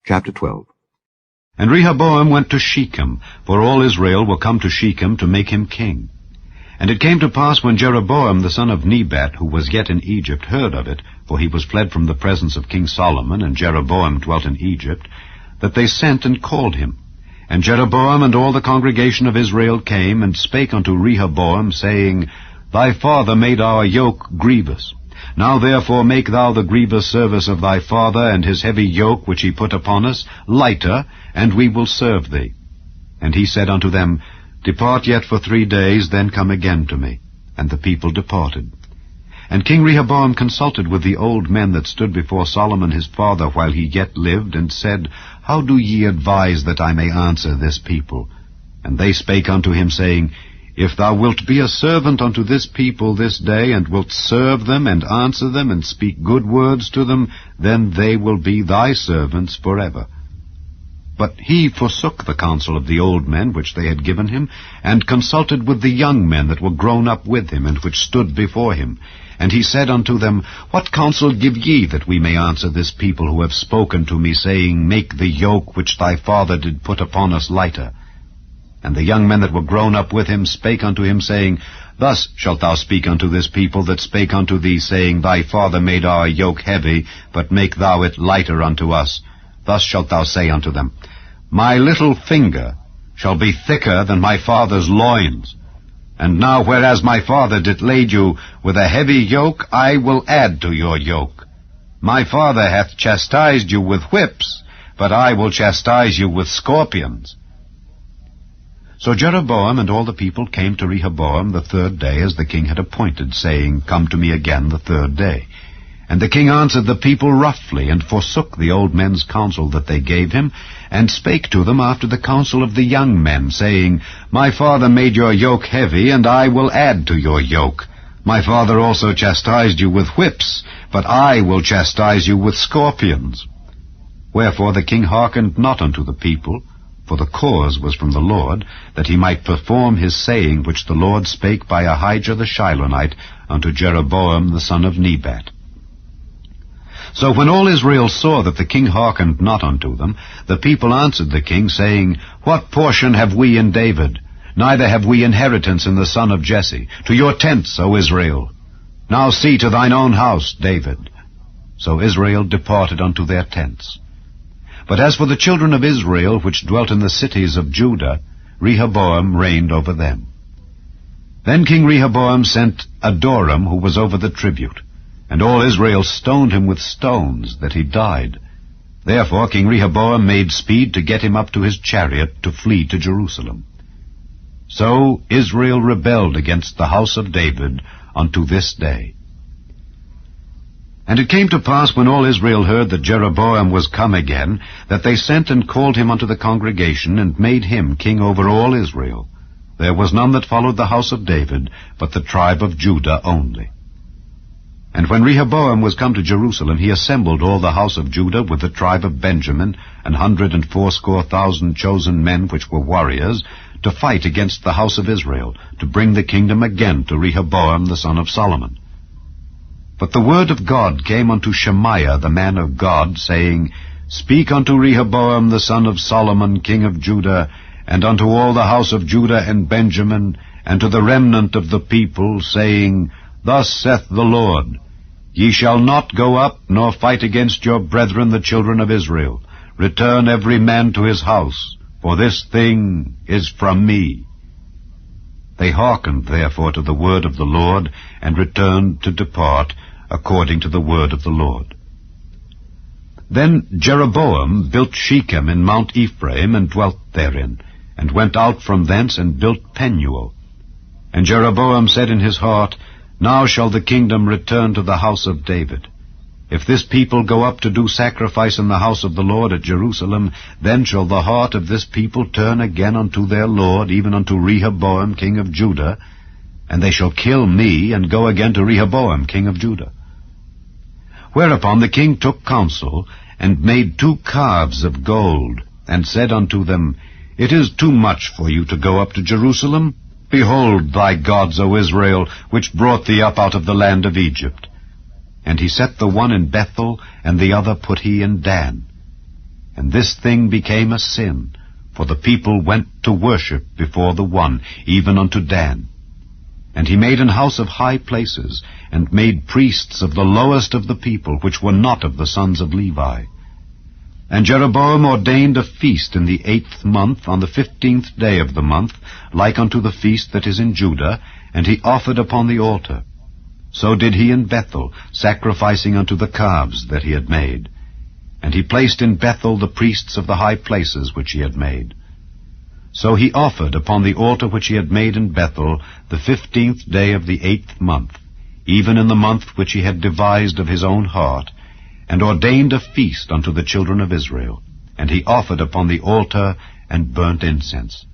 Chapter 12. And Rehoboam went to Shechem, for all Israel were come to Shechem to make him king. And it came to pass, when Jeroboam the son of Nebat, who was yet in Egypt, heard of it, for he was fled from the presence of King Solomon, and Jeroboam dwelt in Egypt, that they sent and called him. And Jeroboam and all the congregation of Israel came, and spake unto Rehoboam, saying, Thy father made our yoke grievous. Now therefore make thou the grievous service of thy father, and his heavy yoke which he put upon us, lighter, and we will serve thee. And he said unto them, Depart yet for 3 days, then come again to me. And the people departed. And King Rehoboam consulted with the old men that stood before Solomon his father while he yet lived, and said, How do ye advise that I may answer this people? And they spake unto him, saying, If thou wilt be a servant unto this people this day, and wilt serve them, and answer them, and speak good words to them, then they will be thy servants forever. But he forsook the counsel of the old men which they had given him, and consulted with the young men that were grown up with him, and which stood before him. And he said unto them, What counsel give ye, that we may answer this people who have spoken to me, saying, Make the yoke which thy father did put upon us lighter? And the young men that were grown up with him spake unto him, saying, Thus shalt thou speak unto this people that spake unto thee, saying, Thy father made our yoke heavy, but make thou it lighter unto us. Thus shalt thou say unto them, My little finger shall be thicker than my father's loins. And now whereas my father did lade you with a heavy yoke, I will add to your yoke. My father hath chastised you with whips, but I will chastise you with scorpions. So Jeroboam and all the people came to Rehoboam the 3rd day, as the king had appointed, saying, Come to me again the 3rd day. And the king answered the people roughly, and forsook the old men's counsel that they gave him, and spake to them after the counsel of the young men, saying, My father made your yoke heavy, and I will add to your yoke. My father also chastised you with whips, but I will chastise you with scorpions. Wherefore the king hearkened not unto the people, for the cause was from the Lord, that he might perform his saying which the Lord spake by Ahijah the Shilonite unto Jeroboam the son of Nebat. So when all Israel saw that the king hearkened not unto them, the people answered the king, saying, What portion have we in David? Neither have we inheritance in the son of Jesse. To your tents, O Israel. Now see to thine own house, David. So Israel departed unto their tents. But as for the children of Israel, which dwelt in the cities of Judah, Rehoboam reigned over them. Then King Rehoboam sent Adoram, who was over the tribute. And all Israel stoned him with stones, that he died. Therefore King Rehoboam made speed to get him up to his chariot, to flee to Jerusalem. So Israel rebelled against the house of David unto this day. And it came to pass, when all Israel heard that Jeroboam was come again, that they sent and called him unto the congregation, and made him king over all Israel. There was none that followed the house of David, but the tribe of Judah only. And when Rehoboam was come to Jerusalem, he assembled all the house of Judah with the tribe of Benjamin, 180,000 chosen men which were warriors, to fight against the house of Israel, to bring the kingdom again to Rehoboam the son of Solomon. But the word of God came unto Shemaiah the man of God, saying, Speak unto Rehoboam the son of Solomon, king of Judah, and unto all the house of Judah and Benjamin, and to the remnant of the people, saying, Thus saith the Lord, Ye shall not go up, nor fight against your brethren the children of Israel. Return every man to his house, for this thing is from me. They hearkened therefore to the word of the Lord, and returned to depart according to the word of the Lord. Then Jeroboam built Shechem in Mount Ephraim, and dwelt therein, and went out from thence, and built Penuel. And Jeroboam said in his heart, Now shall the kingdom return to the house of David. If this people go up to do sacrifice in the house of the Lord at Jerusalem, then shall the heart of this people turn again unto their Lord, even unto Rehoboam king of Judah, and they shall kill me, and go again to Rehoboam king of Judah. Whereupon the king took counsel, and made 2 calves of gold, and said unto them, It is too much for you to go up to Jerusalem. Behold thy gods, O Israel, which brought thee up out of the land of Egypt. And he set the one in Bethel, and the other put he in Dan. And this thing became a sin, for the people went to worship before the one, even unto Dan. And he made an house of high places, and made priests of the lowest of the people, which were not of the sons of Levi. And Jeroboam ordained a feast in the 8th month, on the 15th day of the month, like unto the feast that is in Judah, and he offered upon the altar. So did he in Bethel, sacrificing unto the calves that he had made. And he placed in Bethel the priests of the high places which he had made. So he offered upon the altar which he had made in Bethel the 15th day of the 8th month, even in the month which he had devised of his own heart, and ordained a feast unto the children of Israel. And he offered upon the altar and burnt incense.